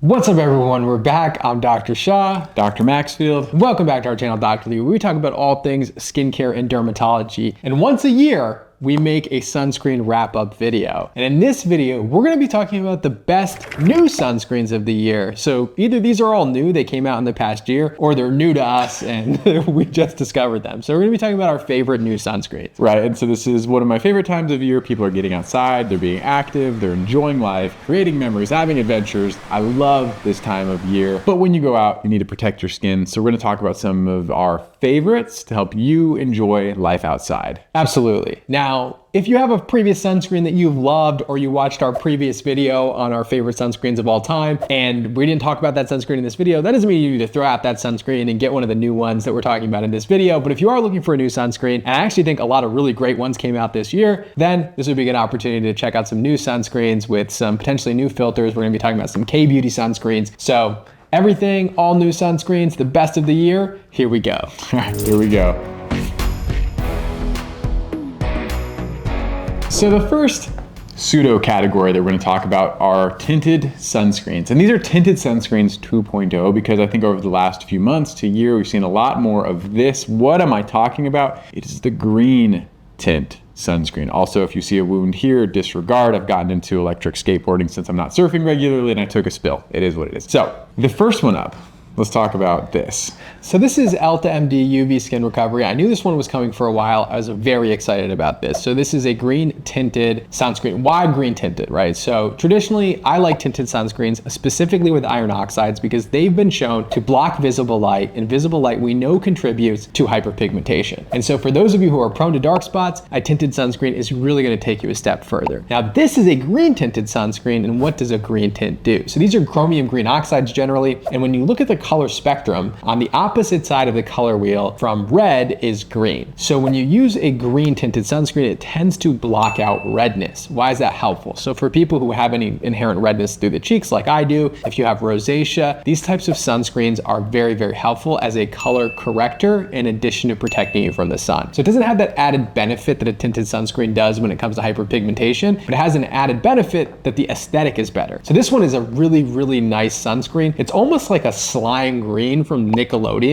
What's up everyone, we're back. I'm Dr. Shah. Dr. Maxfield. Welcome back to our channel, Dr. Lee, where we talk about all things skincare and dermatology. And once a year, we make a sunscreen wrap-up video. And in this video, we're gonna be talking about the best new sunscreens of the year. So either these are all new, they came out in the past year, or they're new to us and we just discovered them. So we're gonna be talking about our favorite new sunscreens. Right, and so this is one of my favorite times of year. People are getting outside, they're being active, they're enjoying life, creating memories, having adventures. I love this time of year. But when you go out, you need to protect your skin. So we're gonna talk about some of our favorites to help you enjoy life outside. Absolutely. Now, if you have a previous sunscreen that you've loved, or you watched our previous video on our favorite sunscreens of all time, and we didn't talk about that sunscreen in this video, that doesn't mean you need to throw out that sunscreen and get one of the new ones that we're talking about in this video. But if you are looking for a new sunscreen, and I actually think a lot of really great ones came out this year, then this would be a good opportunity to check out some new sunscreens with some potentially new filters. We're gonna be talking about some K-beauty sunscreens. So everything, all new sunscreens, the best of the year, here we go. Here we go. So the first pseudo category that we're going to talk about are tinted sunscreens. And these are tinted sunscreens 2.0 because I think over the last few months to year, we've seen a lot more of this. What am I talking about? It is the green tint sunscreen. Also, if you see a wound here, disregard. I've gotten into electric skateboarding since I'm not surfing regularly and I took a spill. It is what it is. So the first one up, let's talk about this. So this is Elta MD UV Skin Recovery. I knew this one was coming for a while. I was very excited about this. So this is a green tinted sunscreen. Why green tinted, right? So traditionally, I like tinted sunscreens, specifically with iron oxides, because they've been shown to block visible light, and visible light we know contributes to hyperpigmentation. And so for those of you who are prone to dark spots, a tinted sunscreen is really gonna take you a step further. Now this is a green tinted sunscreen, and what does a green tint do? So these are chromium green oxides generally, and when you look at the color spectrum, on the opposite side of the color wheel from red is green. So when you use a green tinted sunscreen, it tends to block out redness. Why is that helpful? So for people who have any inherent redness through the cheeks like I do, if you have rosacea, these types of sunscreens are very, very helpful as a color corrector in addition to protecting you from the sun. So it doesn't have that added benefit that a tinted sunscreen does when it comes to hyperpigmentation, but it has an added benefit that the aesthetic is better. So this one is a really, really nice sunscreen. It's almost like a slime green from Nickelodeon.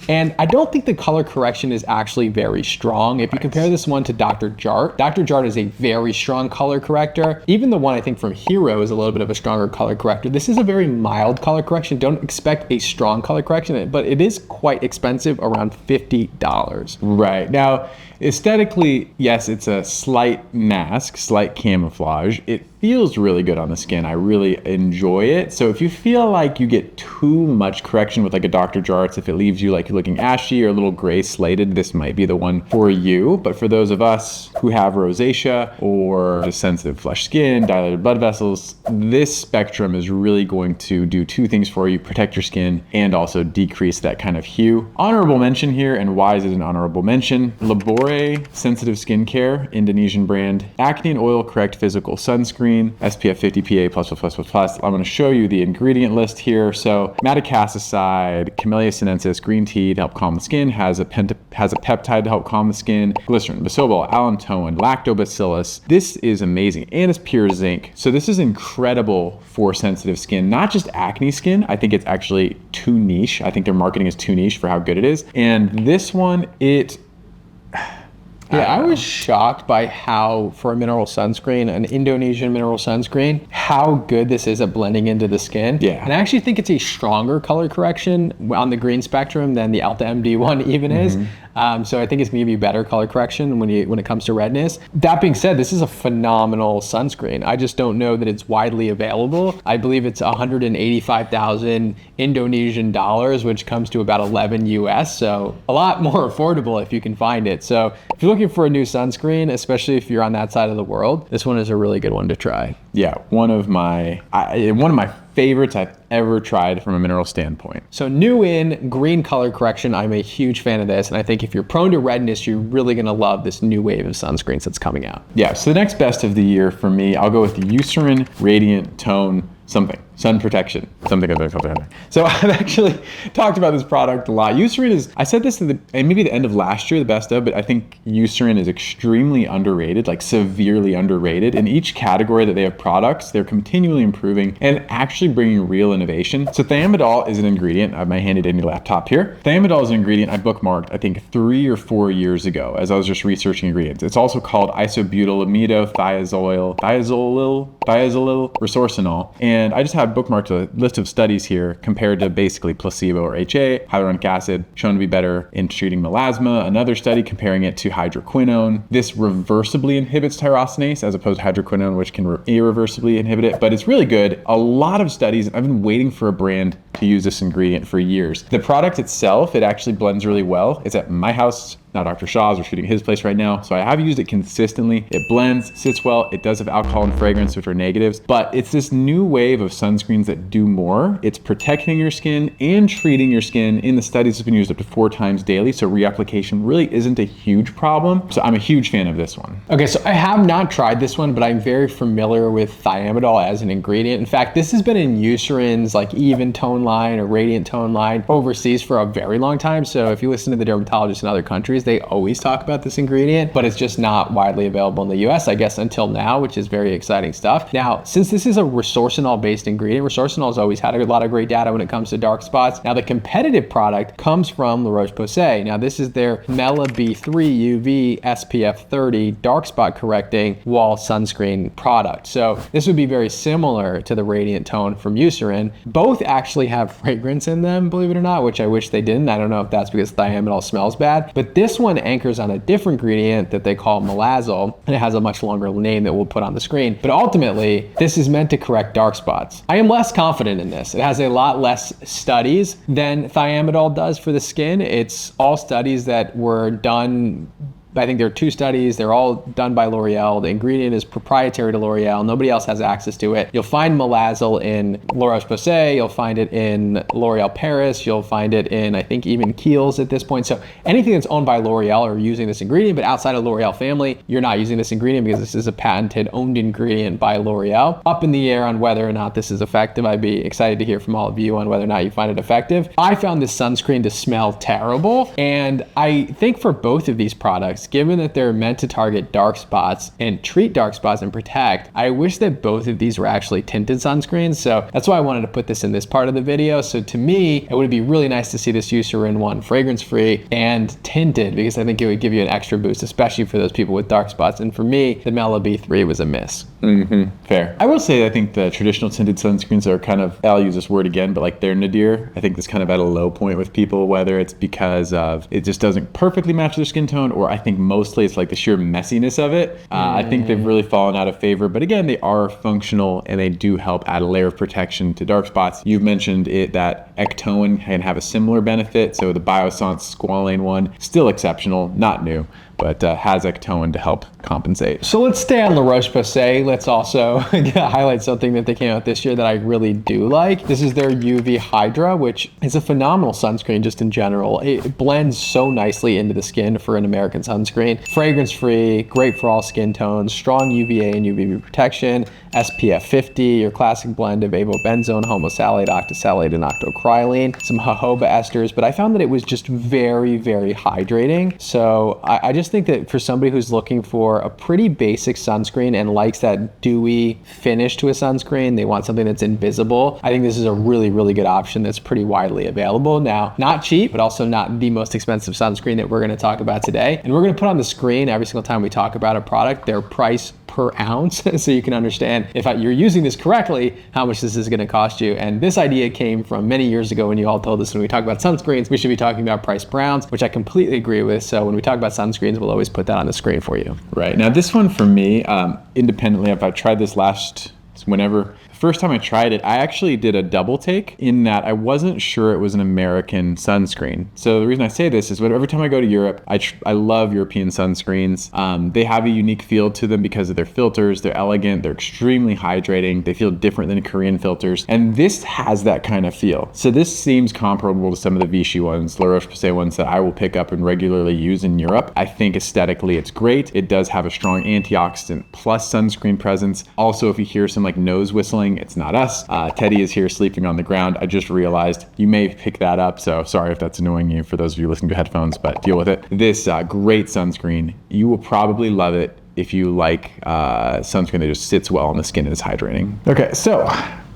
And I don't think the color correction is actually very strong. If you compare this one to Dr. Jart, Dr. Jart is a very strong color corrector. Even the one I think from Hero is a little bit of a stronger color corrector. This is a very mild color correction. Don't expect a strong color correction, but it is quite expensive, around $50. Right. Now, aesthetically, yes, it's a slight mask, slight camouflage. It feels really good on the skin. I really enjoy it. So if you feel like you get too much correction with like a Dr. Jart's, if it leaves you like you're looking ashy or a little gray slated, this might be the one for you. But for those of us who have rosacea or just sensitive flesh skin, dilated blood vessels, this spectrum is really going to do two things for you: protect your skin and also decrease that kind of hue. Honorable mention here, and why is it an honorable mention? Labore Sensitive Skincare, Indonesian brand, acne and oil correct physical sunscreen, SPF 50 PA+++++. I'm going to show you the ingredient list here. So madecassoside, Camellia sinensis, green tea to help calm the skin, has a peptide to help calm the skin, glycerin, bisoprolol, allantoin, lactobacillus. This is amazing, and it's pure zinc. So this is incredible for sensitive skin, not just acne skin. I think it's actually too niche. I think their marketing is too niche for how good it is. And this one, Yeah, I was shocked by how, for a mineral sunscreen, an Indonesian mineral sunscreen, how good this is at blending into the skin. Yeah. And I actually think it's a stronger color correction on the green spectrum than the Elta MD one even is. So I think it's gonna give you better color correction when it comes to redness. That being said, this is a phenomenal sunscreen. I just don't know that it's widely available. I believe it's 185,000 Indonesian dollars, which comes to about 11 US. So a lot more affordable if you can find it. So if you're looking for a new sunscreen, especially if you're on that side of the world, this one is a really good one to try. Yeah, one of my favorites I've ever tried from a mineral standpoint. So new in green color correction, I'm a huge fan of this. And I think if you're prone to redness, you're really gonna love this new wave of sunscreens that's coming out. Yeah, so the next best of the year for me, I'll go with the Eucerin Radiant Tone something. sun protection, something of that. So I've actually talked about this product a lot. Eucerin is, I said this and maybe the end of last year, the best of, but I think Eucerin is extremely underrated, like severely underrated. In each category that they have products, they're continually improving and actually bringing real innovation. So thiamidol is an ingredient. I have my handy dandy laptop here. Thiamidol is an ingredient I bookmarked, I think 3 or 4 years ago as I was just researching ingredients. It's also called isobutylamido thiazolil resorcinol. And I just have bookmarked a list of studies here compared to basically placebo or HA, hyaluronic acid, shown to be better in treating melasma. Another study comparing it to hydroquinone. This reversibly inhibits tyrosinase as opposed to hydroquinone, which can irreversibly inhibit it, but it's really good. A lot of studies, I've been waiting for a brand to use this ingredient for years. The product itself, it actually blends really well. It's at my house, not Dr. Shaw's. We're shooting his place right now. So I have used it consistently. It blends, sits well. It does have alcohol and fragrance, which are negatives, but it's this new wave of sunscreens that do more. It's protecting your skin and treating your skin. In the studies, it's been used up to 4 times daily. So reapplication really isn't a huge problem. So I'm a huge fan of this one. Okay, so I have not tried this one, but I'm very familiar with thiamidol as an ingredient. In fact, this has been in Eucerin's like even tone line or radiant tone line overseas for a very long time. So if you listen to the dermatologists in other countries, they always talk about this ingredient, but it's just not widely available in the US, I guess, until now, which is very exciting stuff. Now, since this is a resorcinol-based ingredient, resorcinol has always had a lot of great data when it comes to dark spots. Now, the competitive product comes from La Roche-Posay. Now, this is their Mela B3 UV SPF 30 dark spot correcting wall sunscreen product. So this would be very similar to the Radiant Tone from Eucerin. Both actually have fragrance in them, believe it or not, which I wish they didn't. I don't know if that's because thiamidol smells bad, but this one anchors on a different ingredient that they call melazole, and it has a much longer name that we'll put on the screen. But ultimately, this is meant to correct dark spots. I am less confident in this. It has a lot less studies than thiamidol does for the skin. It's all studies that were done, I think there are 2 studies. They're all done by L'Oreal. The ingredient is proprietary to L'Oreal. Nobody else has access to it. You'll find melazole in La Roche-Posay. You'll find it in L'Oreal Paris. You'll find it in, I think, even Kiehl's at this point. So anything that's owned by L'Oreal are using this ingredient, but outside of L'Oreal family, you're not using this ingredient because this is a patented, owned ingredient by L'Oreal. Up in the air on whether or not this is effective. I'd be excited to hear from all of you on whether or not you find it effective. I found this sunscreen to smell terrible, and I think for both of these products, given that they're meant to target dark spots and treat dark spots and protect, I wish that both of these were actually tinted sunscreens. So that's why I wanted to put this in this part of the video. So to me, it would be really nice to see this Eucerin one fragrance-free and tinted, because I think it would give you an extra boost, especially for those people with dark spots. And for me, the Mela B3 was a miss. Fair. I will say I think the traditional tinted sunscreens are kind of, I'll use this word again, but like they're nadir. I think that's kind of at a low point with people, whether it's because of it just doesn't perfectly match their skin tone, or I think mostly it's like the sheer messiness of it. I think they've really fallen out of favor, but again, they are functional and they do help add a layer of protection to dark spots. You've mentioned it that Ectoin can have a similar benefit. So the Biossance Squalane one, still exceptional, not new, but has Ectoin to help compensate. So let's stay on La Roche-Posay. Let's also highlight something that they came out this year that I really do like. This is their UV Hydra, which is a phenomenal sunscreen just in general. It blends so nicely into the skin for an American sunscreen. Fragrance-free, great for all skin tones, strong UVA and UVB protection, SPF 50, your classic blend of avobenzone, homosalate, octosalate, and octocrylene, some jojoba esters, but I found that it was just very, very hydrating. So I just think that for somebody who's looking for a pretty basic sunscreen and likes that dewy finish to a sunscreen, they want something that's invisible, I think this is a really, really good option that's pretty widely available. Now, not cheap, but also not the most expensive sunscreen that we're gonna talk about today. And we're gonna put on the screen every single time we talk about a product, their price per ounce, so you can understand if you're using this correctly, how much this is gonna cost you. And this idea came from many years ago when you all told us when we talk about sunscreens, we should be talking about price per ounce, which I completely agree with. So when we talk about sunscreens, we'll always put that on the screen for you. Right, now this one for me, independently, if I tried this whenever, first time I tried it, I actually did a double take in that I wasn't sure it was an American sunscreen. So the reason I say this is every time I go to Europe, I love European sunscreens. They have a unique feel to them because of their filters. They're elegant, they're extremely hydrating. They feel different than Korean filters. And this has that kind of feel. So this seems comparable to some of the Vichy ones, La Roche-Posay ones that I will pick up and regularly use in Europe. I think aesthetically it's great. It does have a strong antioxidant plus sunscreen presence. Also, if you hear some like nose whistling listening, it's not us. Teddy is here sleeping on the ground. I just realized you may pick that up, so sorry if that's annoying you for those of you listening to headphones, but deal with it. This great sunscreen, you will probably love it if you like sunscreen that just sits well on the skin and is hydrating. Okay, so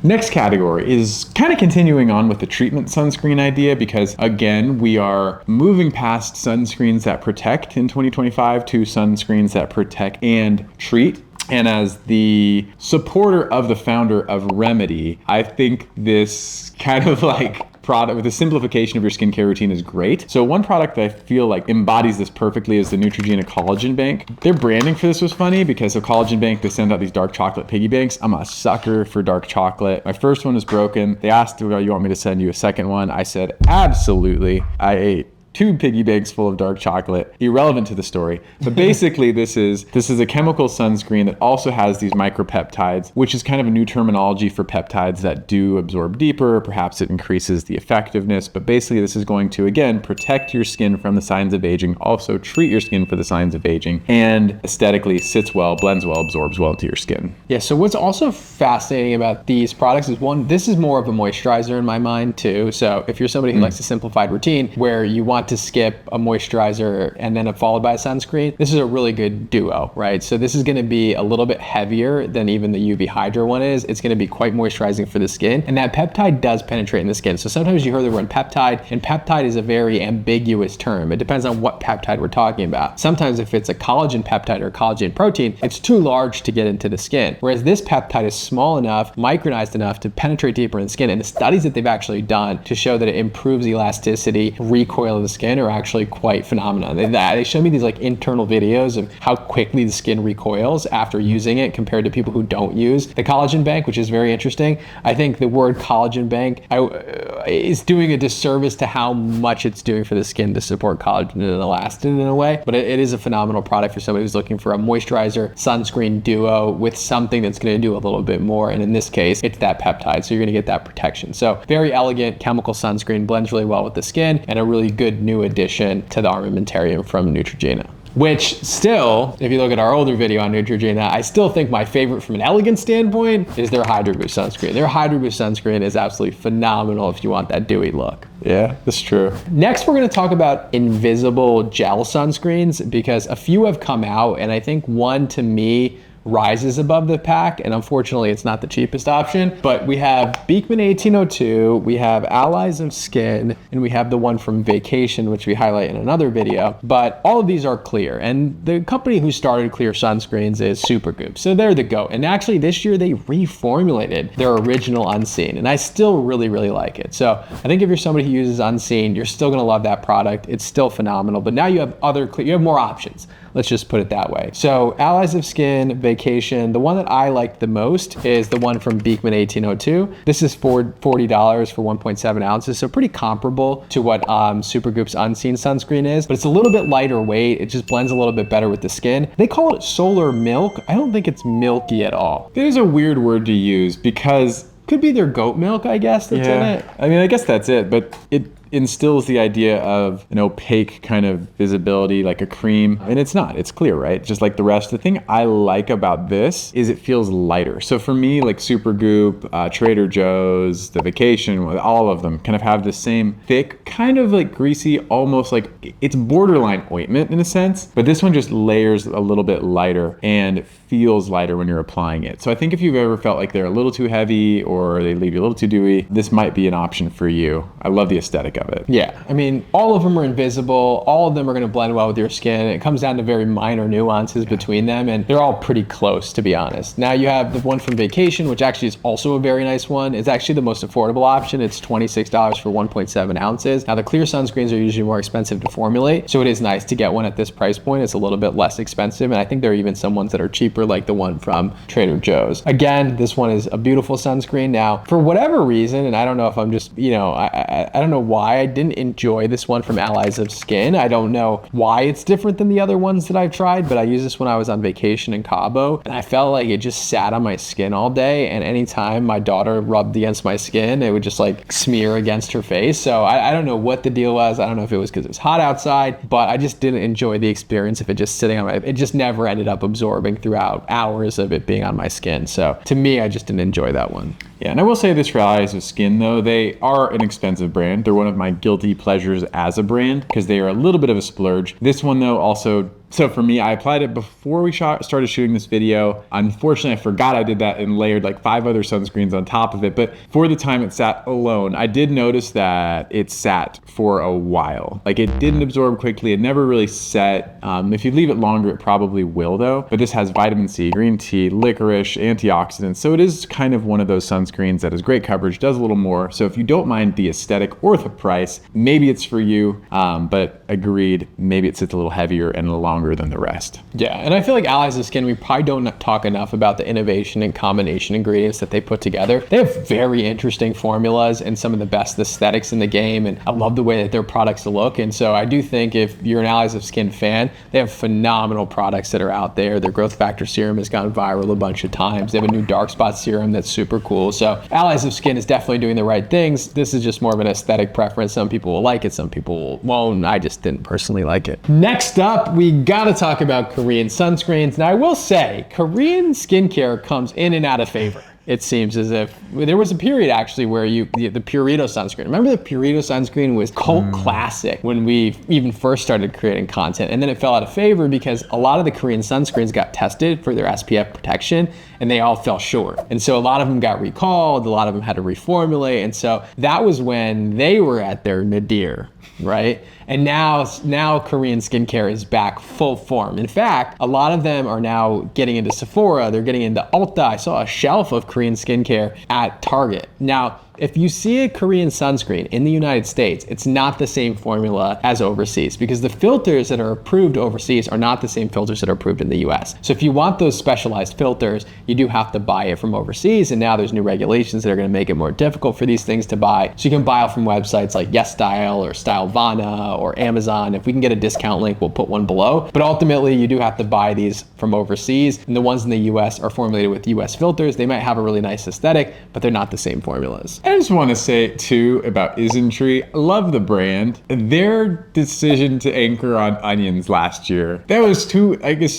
next category is kind of continuing on with the treatment sunscreen idea, because again, we are moving past sunscreens that protect in 2025 to sunscreens that protect and treat. And as the supporter of the founder of Remedy, I think this kind of like product with the simplification of your skincare routine is great. So one product that I feel like embodies this perfectly is the Neutrogena Collagen Bank. Their branding for this was funny because of Collagen Bank, they send out these dark chocolate piggy banks. I'm a sucker for dark chocolate. My first one was broken. They asked, "Do you want me to send you a second one?" I said, absolutely. I ate 2 piggy banks full of dark chocolate, irrelevant to the story. But basically this is a chemical sunscreen that also has these micropeptides, which is kind of a new terminology for peptides that do absorb deeper. Perhaps it increases the effectiveness, but basically this is going to, again, protect your skin from the signs of aging, also treat your skin for the signs of aging, and aesthetically sits well, blends well, absorbs well into your skin. Yeah, so what's also fascinating about these products is, one, this is more of a moisturizer in my mind too. So if you're somebody who likes a simplified routine where you want to skip a moisturizer and then followed by a sunscreen, this is a really good duo, right? So this is going to be a little bit heavier than even the UV Hydra one is. It's going to be quite moisturizing for the skin, and that peptide does penetrate in the skin. So sometimes you hear the word peptide, and peptide is a very ambiguous term. It depends on what peptide we're talking about. Sometimes if it's a collagen peptide or collagen protein, it's too large to get into the skin, whereas this peptide is small enough, micronized enough to penetrate deeper in the skin. And the studies that they've actually done to show that it improves elasticity, recoil of the skin, are actually quite phenomenal. They show me these like internal videos of how quickly the skin recoils after using it compared to people who don't use the collagen bank, which is very interesting. I think the word collagen bank is doing a disservice to how much it's doing for the skin to support collagen and elastin in a way, but it is a phenomenal product for somebody who's looking for a moisturizer sunscreen duo with something that's going to do a little bit more, and in this case it's that peptide, so you're going to get that protection. So very elegant chemical sunscreen, blends really well with the skin, and a really good new addition to the armamentarium from Neutrogena. Which still, if you look at our older video on Neutrogena, I still think my favorite from an elegant standpoint is their Hydro Boost sunscreen. Their Hydro Boost sunscreen is absolutely phenomenal if you want that dewy look. Yeah, that's true. Next, we're going to talk about invisible gel sunscreens, because a few have come out, and I think one, to me, rises above the pack, and unfortunately it's not the cheapest option. But we have Beekman 1802, we have Allies of Skin, and we have the one from Vacation, which we highlight in another video. But all of these are clear, and the company who started clear sunscreens is Supergoop, so they're the GOAT. And actually this year they reformulated their original Unseen, and I still really like it. So I think if you're somebody who uses Unseen, you're still going to love that product. It's still phenomenal, but now you have you have more options. Let's just put it that way. So Allies of Skin, Vacation, the one that I like the most is the one from Beekman 1802. This is $40 for 1.7 ounces, so pretty comparable to what Supergoop's Unseen sunscreen is, but it's a little bit lighter weight. It just blends a little bit better with the skin. They call it solar milk. I don't think it's milky at all. There's a weird word to use because could be their goat milk, I guess, that's in it. I mean, I guess that's it, but it instills the idea of an opaque kind of visibility, like a cream, and it's not. It's clear, right? Just like the rest. The thing I like about this is it feels lighter. So for me, like Supergoop, Trader Joe's, the Vacation, all of them kind of have the same thick, kind of like greasy, almost like it's borderline ointment in a sense, but this one just layers a little bit lighter and feels lighter when you're applying it. So I think if you've ever felt like they're a little too heavy or they leave you a little too dewy, this might be an option for you. I love the aesthetic of it. Yeah, I mean, all of them are invisible. All of them are going to blend well with your skin. It comes down to very minor nuances between them, and they're all pretty close, to be honest. Now you have the one from Vacation, which actually is also a very nice one. It's actually the most affordable option. It's $26 for 1.7 ounces. Now the clear sunscreens are usually more expensive to formulate, so it is nice to get one at this price point. It's a little bit less expensive, and I think there are even some ones that are cheaper, like the one from Trader Joe's. Again, this one is a beautiful sunscreen. Now, for whatever reason, and I don't know if I'm just, I don't know why lie, I didn't enjoy this one from Allies of Skin. I don't know why it's different than the other ones that I've tried, but I used this when I was on vacation in Cabo, and I felt like it just sat on my skin all day, and anytime my daughter rubbed against my skin, it would just like smear against her face. So I don't know what the deal was. I don't know if it was because it was hot outside, but I just didn't enjoy the experience of it just sitting on my, it just never ended up absorbing throughout hours of it being on my skin. So to me, I just didn't enjoy that one. Yeah, and I will say this for Allies of Skin, though, they are an expensive brand. They're one of my guilty pleasures as a brand because they are a little bit of a splurge. This one, though, also, so for me, I applied it before we started shooting this video. Unfortunately, I forgot I did that and layered like 5 other sunscreens on top of it. But for the time it sat alone, I did notice that it sat for a while. Like it didn't absorb quickly. It never really set. If you leave it longer, it probably will, though. But this has vitamin C, green tea, licorice, antioxidants. So it is kind of one of those sunscreens that has great coverage, does a little more. So if you don't mind the aesthetic or the price, maybe it's for you. But agreed, maybe it sits a little heavier and longer than the rest. Yeah, and I feel like Allies of Skin, we probably don't talk enough about the innovation and combination ingredients that they put together. They have very interesting formulas and some of the best aesthetics in the game, and I love the way that their products look. And so I do think if you're an Allies of Skin fan, they have phenomenal products that are out there. Their growth factor serum has gone viral a bunch of times. They have a new dark spot serum that's super cool. So Allies of Skin is definitely doing the right things. This is just more of an aesthetic preference. Some people will like it, some people won't. I just didn't personally like it. Next up, we gotta talk about Korean sunscreens. Now I will say, Korean skincare comes in and out of favor. It seems as if there was a period actually where the Purito sunscreen. Remember the Purito sunscreen was cult classic when we even first started creating content, and then it fell out of favor because a lot of the Korean sunscreens got tested for their SPF protection and they all fell short. And so a lot of them got recalled, a lot of them had to reformulate, and so that was when they were at their nadir, right? And now Korean skincare is back full form. In fact, a lot of them are now getting into Sephora, they're getting into Ulta. I saw a shelf of Korean skincare at Target. Now, if you see a Korean sunscreen in the United States, it's not the same formula as overseas because the filters that are approved overseas are not the same filters that are approved in the US. So if you want those specialized filters, you do have to buy it from overseas, and now there's new regulations that are gonna make it more difficult for these things to buy. So you can buy it from websites like YesStyle or Stylevana or Amazon. If we can get a discount link, we'll put one below. But ultimately, you do have to buy these from overseas, and the ones in the US are formulated with US filters. They might have a really nice aesthetic, but they're not the same formulas. I just want to say too about Isntree, I love the brand. Their decision to anchor on onions last year, that was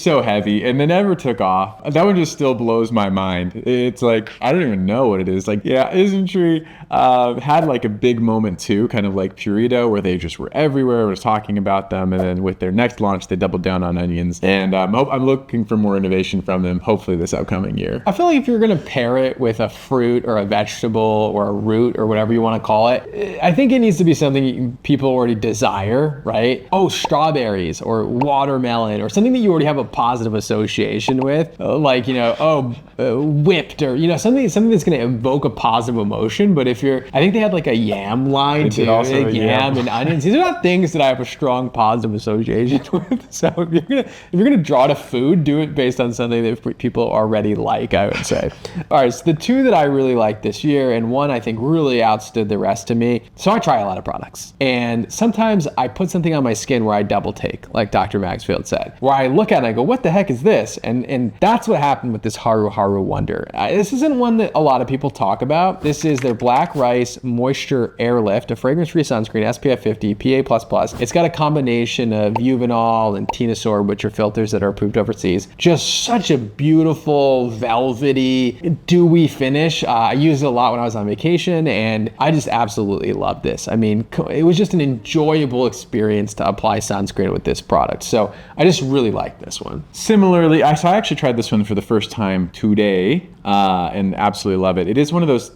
so heavy, and they never took off. That one just still blows my mind. It's like, I don't even know what it is. Like, yeah, Isntree had like a big moment too, kind of like Purito, where they just were everywhere, was talking about them, and then with their next launch, they doubled down on onions. And I'm looking for more innovation from them, hopefully this upcoming year. I feel like if you're gonna pair it with a fruit or a vegetable or a root or whatever you want to call it, I think it needs to be something people already desire, right? Oh, strawberries or watermelon or something that you already have a positive association with, like, whipped, or something that's going to evoke a positive emotion. But if I think they had like a yam line too, yam and onions. These are not things that I have a strong positive association with. So if you're gonna draw to food, do it based on something that people already like, I would say. All right, so the two that I really liked this year, and one I think really outstood the rest to me. So I try a lot of products, and sometimes I put something on my skin where I double take, like Dr. Maxfield said, where I look at it and I go, what the heck is this? And that's what happened with this Haru Haru Wonder. This isn't one that a lot of people talk about. This is their Black Rice Moisture Airlift, a fragrance-free sunscreen, SPF 50, PA++. It's got a combination of Uvenol and Tenosor, which are filters that are approved overseas. Just such a beautiful, velvety, dewy finish. I used it a lot when I was on vacation, and I just absolutely loved this. I mean, it was just an enjoyable experience to apply sunscreen with this product. So I just really like this one. Similarly, I actually tried this one for the first time today, and absolutely love it. It is one of those,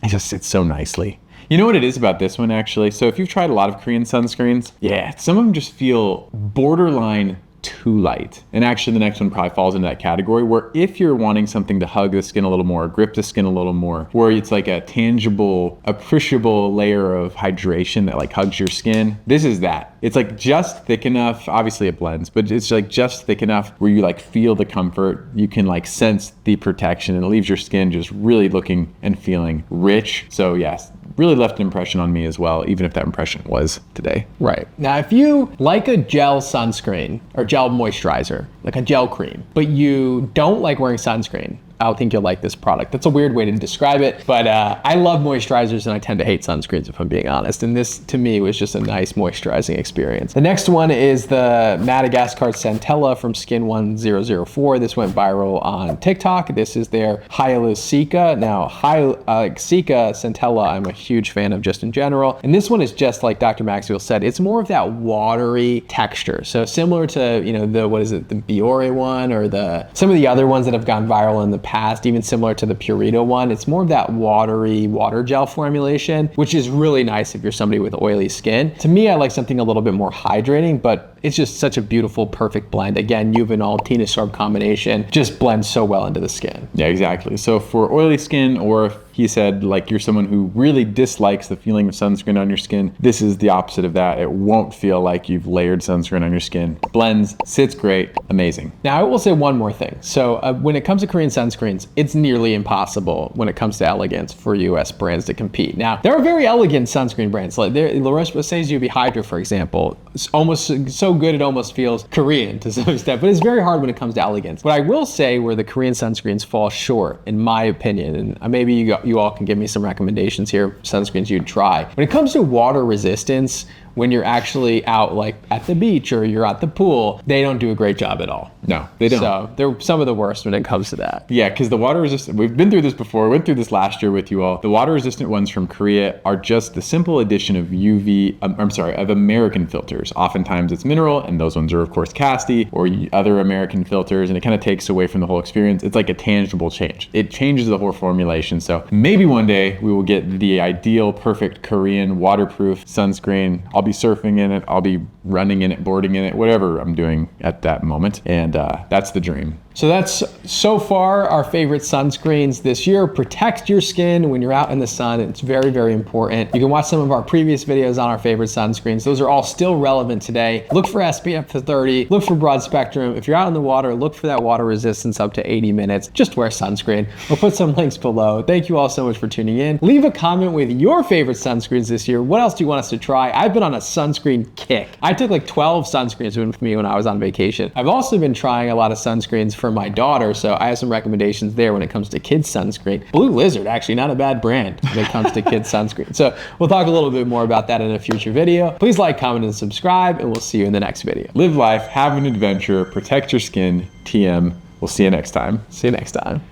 it just sits so nicely. You know what it is about this one, actually? So if you've tried a lot of Korean sunscreens, yeah, some of them just feel borderline too light. And actually the next one probably falls into that category, where if you're wanting something to hug the skin a little more, grip the skin a little more, where it's like a tangible, appreciable layer of hydration that like hugs your skin, this is that. It's like just thick enough, obviously it blends, but it's like just thick enough where you like feel the comfort, you can like sense the protection, and it leaves your skin just really looking and feeling rich. So yes, really left an impression on me as well, even if that impression was today. Right. Now, if you like a gel sunscreen or gel moisturizer, like a gel cream, but you don't like wearing sunscreen, I don't think you'll like this product. That's a weird way to describe it, but I love moisturizers and I tend to hate sunscreens if I'm being honest. And this, to me, was just a nice moisturizing experience. The next one is the Madagascar Centella from Skin 1004. This went viral on TikTok. This is their Hyaluronic. Now, Hyaluronic Centella, I'm a huge fan of just in general. And this one is just like Dr. Maxwell said, it's more of that watery texture. So similar to, you know, the Biore one or some of the other ones that have gone viral in the past, even similar to the Purito one. It's more of that watery water gel formulation, which is really nice if you're somebody with oily skin. To me, I like something a little bit more hydrating, but it's just such a beautiful, perfect blend. Again, Uvinol, Tenosorb combination just blends so well into the skin. Yeah, exactly. So for oily skin, or if he said like you're someone who really dislikes the feeling of sunscreen on your skin, this is the opposite of that. It won't feel like you've layered sunscreen on your skin. Blends, sits great, amazing. Now I will say one more thing. So when it comes to Korean sunscreens, it's nearly impossible when it comes to elegance for US brands to compete. Now there are very elegant sunscreen brands, like La Roche-Posay's UV Hydra, for example. It's almost so good it almost feels Korean to some extent, but it's very hard when it comes to elegance. But I will say where the Korean sunscreens fall short, in my opinion, and maybe you all can give me some recommendations here, sunscreens you'd try. When it comes to water resistance, when you're actually out like at the beach or you're at the pool, they don't do a great job at all. No, they don't. So they're some of the worst when it comes to that. Yeah, because the water resistant, we've been through this before. We went through this last year with you all. The water resistant ones from Korea are just the simple addition of of American filters. Oftentimes it's mineral, and those ones are of course Casti or other American filters, and it kind of takes away from the whole experience. It's like a tangible change. It changes the whole formulation. So maybe one day we will get the ideal, perfect Korean waterproof sunscreen. I'll be surfing in it, I'll be running in it, boarding in it, whatever I'm doing at that moment. And that's the dream. So that's so far our favorite sunscreens this year. Protect your skin when you're out in the sun. It's very, very important. You can watch some of our previous videos on our favorite sunscreens. Those are all still relevant today. Look for SPF 30, look for broad spectrum. If you're out in the water, look for that water resistance up to 80 minutes. Just wear sunscreen. We'll put some links below. Thank you all so much for tuning in. Leave a comment with your favorite sunscreens this year. What else do you want us to try? I've been on a sunscreen kick. I took like 12 sunscreens with me when I was on vacation. I've also been trying a lot of sunscreens for my daughter, so I have some recommendations there when it comes to kids sunscreen. Blue Lizard, actually not a bad brand when it comes to kids sunscreen. So we'll talk a little bit more about that in a future video. Please like, comment, and subscribe, and we'll see you in the next video. Live life, have an adventure, protect your skin, TM. We'll see you next time. See you next time.